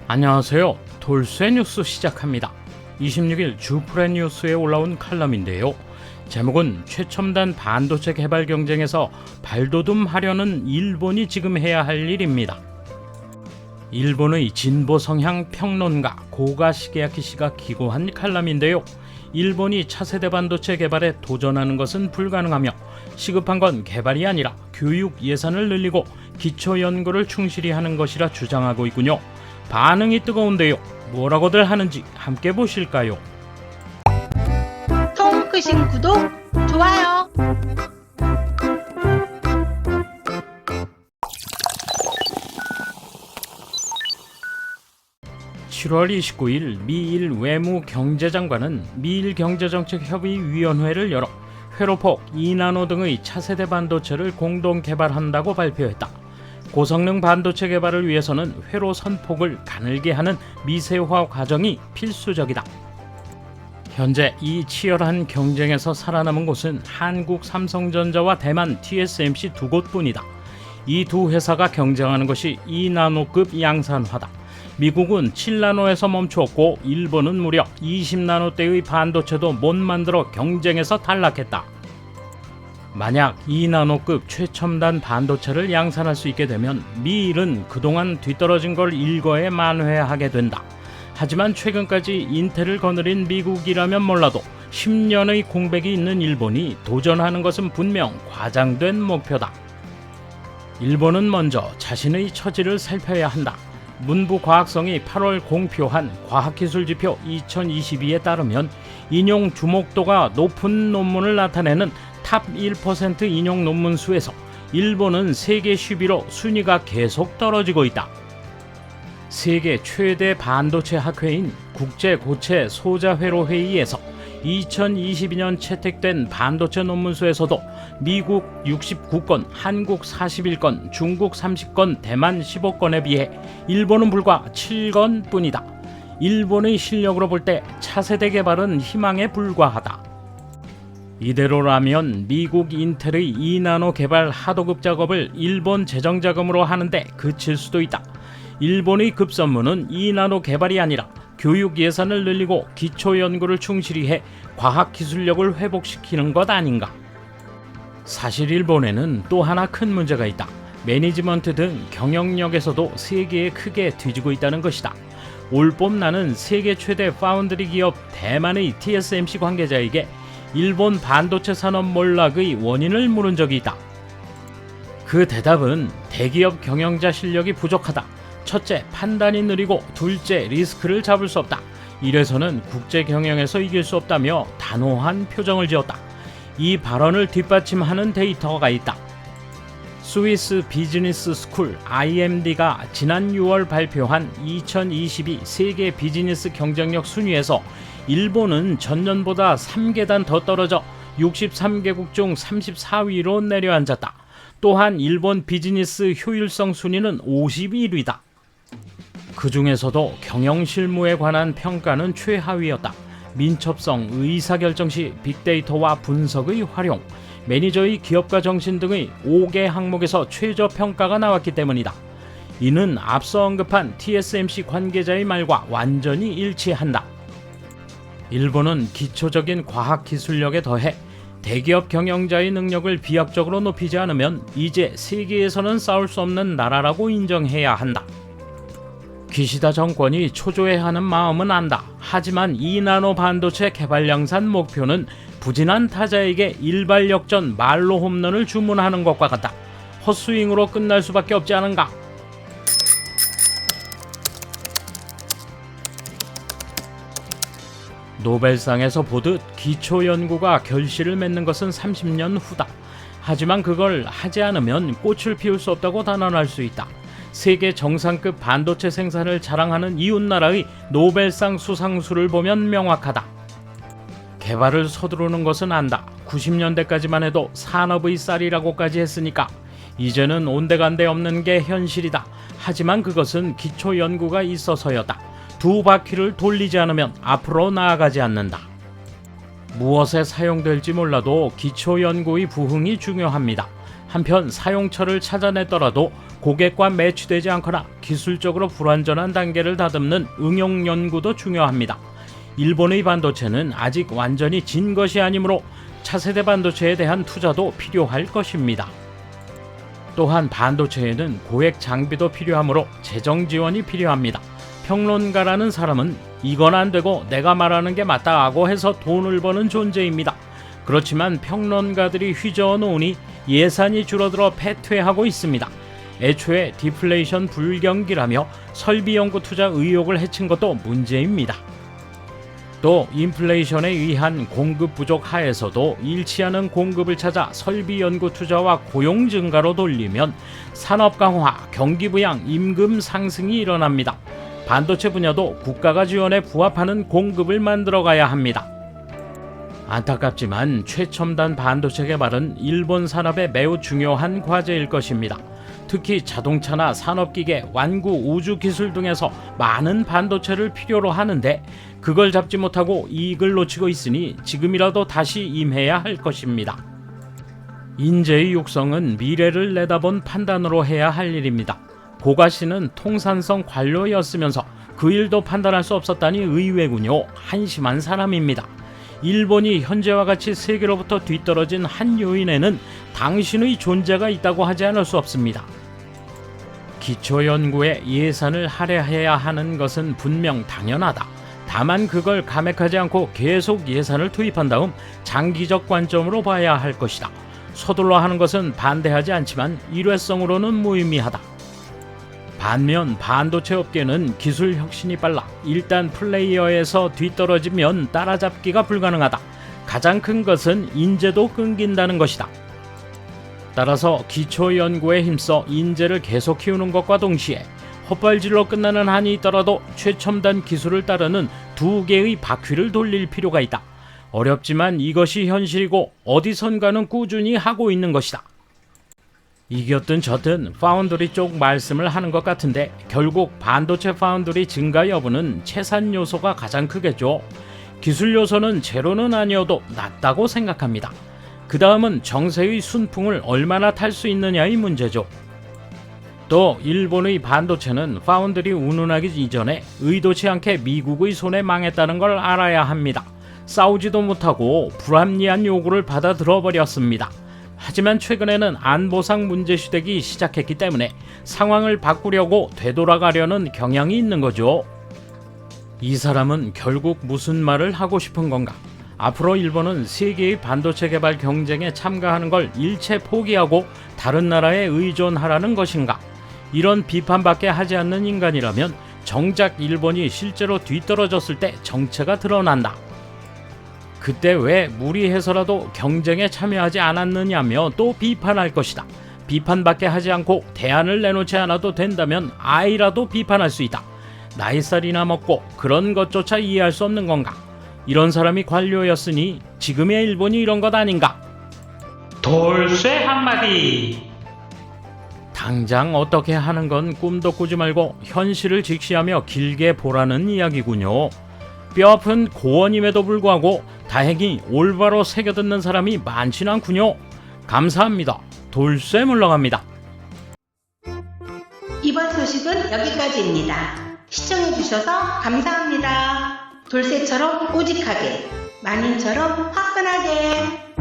안녕하세요. 돌쇠 뉴스 시작합니다. 26일 주프레 뉴스에 올라온 칼럼인데요. 제목은 최첨단 반도체 개발 경쟁에서 발돋움하려는 일본이 지금 해야 할 일입니다. 일본의 진보 성향 평론가 고가 시게야키 씨가 기고한 칼럼인데요. 일본이 차세대 반도체 개발에 도전하는 것은 불가능하며 시급한 건 개발이 아니라 교육 예산을 늘리고 기초 연구를 충실히 하는 것이라 주장하고 있군요. 반응이 뜨거운데요. 뭐라고들 하는지 함께 보실까요? 통 크신 구독, 좋아요. (7월 29일) 미일 외무경제장관은 미일경제정책협의위원회를 열어 회로폭, 2나노 등의 차세대 반도체를 공동 개발한다고 발표했다. 고성능 반도체 개발을 위해서는 회로 선폭을 가늘게 하는 미세화 과정이 필수적이다. 현재 이 치열한 경쟁에서 살아남은 곳은 한국 삼성전자와 대만 TSMC 두 곳뿐이다. 이 두 회사가 경쟁하는 것이 2나노급 양산화다. 미국은 7나노에서 멈추었고 일본은 무려 20나노대의 반도체도 못 만들어 경쟁에서 탈락했다. 만약 2나노급 최첨단 반도체를 양산할 수 있게 되면 미일은 그동안 뒤떨어진 걸 일거에 만회하게 된다. 하지만 최근까지 인텔을 거느린 미국이라면 몰라도 10년의 공백이 있는 일본이 도전하는 것은 분명 과장된 목표다. 일본은 먼저 자신의 처지를 살펴야 한다. 문부과학성이 8월 공표한 과학기술지표 2022에 따르면 인용 주목도가 높은 논문을 나타내는 탑 1% 인용 논문 수에서 일본은 세계 10위로 순위가 계속 떨어지고 있다. 세계 최대 반도체 학회인 국제고체 소자회로 회의에서 2022년 채택된 반도체 논문 수에서도 미국 69건, 한국 41건, 중국 30건, 대만 15건에 비해 일본은 불과 7건 뿐이다. 일본의 실력으로 볼 때 차세대 개발은 희망에 불과하다. 이대로라면 미국 인텔의 2나노 개발 하도급 작업을 일본 재정자금으로 하는데 그칠 수도 있다. 일본의 급선무는 2나노 개발이 아니라 교육 예산을 늘리고 기초 연구를 충실히 해 과학 기술력을 회복시키는 것 아닌가. 사실 일본에는 또 하나 큰 문제가 있다. 매니지먼트 등 경영력에서도 세계에 크게 뒤지고 있다는 것이다. 올봄 나는 세계 최대 파운드리 기업 대만의 TSMC 관계자에게 일본 반도체 산업 몰락의 원인을 물은 적이 있다. 그 대답은 대기업 경영자 실력이 부족하다. 첫째, 판단이 느리고 둘째, 리스크를 잡을 수 없다. 이래서는 국제 경영에서 이길 수 없다며 단호한 표정을 지었다. 이 발언을 뒷받침하는 데이터가 있다. 스위스 비즈니스 스쿨 IMD가 지난 6월 발표한 2022 세계 비즈니스 경쟁력 순위에서 일본은 전년보다 3계단 더 떨어져 63개국 중 34위로 내려앉았다. 또한 일본 비즈니스 효율성 순위는 51위다. 그 중에서도 경영 실무에 관한 평가는 최하위였다. 민첩성, 의사결정 시 빅데이터와 분석의 활용, 매니저의 기업가 정신 등의 5개 항목에서 최저평가가 나왔기 때문이다. 이는 앞서 언급한 TSMC 관계자의 말과 완전히 일치한다. 일본은 기초적인 과학 기술력에 더해 대기업 경영자의 능력을 비약적으로 높이지 않으면 이제 세계에서는 싸울 수 없는 나라라고 인정해야 한다. 기시다 정권이 초조해하는 마음은 안다. 하지만 2나노 반도체 개발 양산 목표는 부진한 타자에게 일발역전 말로 홈런을 주문하는 것과 같다. 헛스윙으로 끝날 수밖에 없지 않은가? 노벨상에서 보듯 기초 연구가 결실을 맺는 것은 30년 후다. 하지만 그걸 하지 않으면 꽃을 피울 수 없다고 단언할 수 있다. 세계 정상급 반도체 생산을 자랑하는 이웃나라의 노벨상 수상수를 보면 명확하다. 개발을 서두르는 것은 안다. 90년대까지만 해도 산업의 쌀이라고까지 했으니까 이제는 온데간데 없는 게 현실이다. 하지만 그것은 기초 연구가 있어서였다. 두 바퀴를 돌리지 않으면 앞으로 나아가지 않는다. 무엇에 사용될지 몰라도 기초 연구의 부흥이 중요합니다. 한편 사용처를 찾아냈더라도 고객과 매치되지 않거나 기술적으로 불완전한 단계를 다듬는 응용 연구도 중요합니다. 일본의 반도체는 아직 완전히 진 것이 아니므로 차세대 반도체에 대한 투자도 필요할 것입니다. 또한 반도체에는 고액 장비도 필요하므로 재정 지원이 필요합니다. 평론가라는 사람은 이건 안 되고 내가 말하는 게 맞다 하고 해서 돈을 버는 존재입니다. 그렇지만 평론가들이 휘저어 놓으니 예산이 줄어들어 패퇴하고 있습니다. 애초에 디플레이션 불경기라며 설비 연구 투자 의욕을 해친 것도 문제입니다. 또 인플레이션에 의한 공급 부족 하에서도 잃지 않은 공급을 찾아 설비 연구 투자와 고용 증가로 돌리면 산업 강화, 경기 부양, 임금 상승이 일어납니다. 반도체 분야도 국가가 지원에 부합하는 공급을 만들어가야 합니다. 안타깝지만 최첨단 반도체 개발은 일본 산업에 매우 중요한 과제일 것입니다. 특히 자동차나 산업기계, 완구, 우주기술 등에서 많은 반도체를 필요로 하는데 그걸 잡지 못하고 이익을 놓치고 있으니 지금이라도 다시 임해야 할 것입니다. 인재의 육성은 미래를 내다본 판단으로 해야 할 일입니다. 고가 씨는 통산성 관료였으면서 그 일도 판단할 수 없었다니 의외군요. 한심한 사람입니다. 일본이 현재와 같이 세계로부터 뒤떨어진 한 요인에는 당신의 존재가 있다고 하지 않을 수 없습니다. 기초연구에 예산을 할애해야 하는 것은 분명 당연하다. 다만 그걸 감액하지 않고 계속 예산을 투입한 다음 장기적 관점으로 봐야 할 것이다. 서둘러 하는 것은 반대하지 않지만 일회성으로는 무의미하다. 반면 반도체 업계는 기술 혁신이 빨라 일단 플레이어에서 뒤떨어지면 따라잡기가 불가능하다. 가장 큰 것은 인재도 끊긴다는 것이다. 따라서 기초 연구에 힘써 인재를 계속 키우는 것과 동시에 헛발질로 끝나는 한이 있더라도 최첨단 기술을 따르는 두 개의 바퀴를 돌릴 필요가 있다. 어렵지만 이것이 현실이고 어디선가는 꾸준히 하고 있는 것이다. 이겼든 졌든 파운드리 쪽 말씀을 하는 것 같은데 결국 반도체 파운드리 증가 여부는 채산 요소가 가장 크겠죠. 기술 요소는 제로는 아니어도 낮다고 생각합니다. 그 다음은 정세의 순풍을 얼마나 탈 수 있느냐의 문제죠. 또 일본의 반도체는 파운드리 운운하기 이전에 의도치 않게 미국의 손에 망했다는 걸 알아야 합니다. 싸우지도 못하고 불합리한 요구를 받아 들어버렸습니다. 하지만 최근에는 안보상 문제시되기 시작했기 때문에 상황을 바꾸려고 되돌아가려는 경향이 있는 거죠. 이 사람은 결국 무슨 말을 하고 싶은 건가? 앞으로 일본은 세계의 반도체 개발 경쟁에 참가하는 걸 일체 포기하고 다른 나라에 의존하라는 것인가? 이런 비판밖에 하지 않는 인간이라면 정작 일본이 실제로 뒤떨어졌을 때 정체가 드러난다. 그때 왜 무리해서라도 경쟁에 참여하지 않았느냐며 또 비판할 것이다. 비판밖에 하지 않고 대안을 내놓지 않아도 된다면 아이라도 비판할 수 있다. 나이살이나 먹고 그런 것조차 이해할 수 없는 건가? 이런 사람이 관료였으니 지금의 일본이 이런 것 아닌가? 돌쇠 한마디! 당장 어떻게 하는 건 꿈도 꾸지 말고 현실을 직시하며 길게 보라는 이야기군요. 뼈아픈 고언임에도 불구하고 다행히 올바로 새겨듣는 사람이 많진 않군요. 감사합니다. 돌쇠 물러갑니다. 이번 소식은 여기까지입니다. 시청해주셔서 감사합니다. 돌쇠처럼 우직하게, 만인처럼 화끈하게.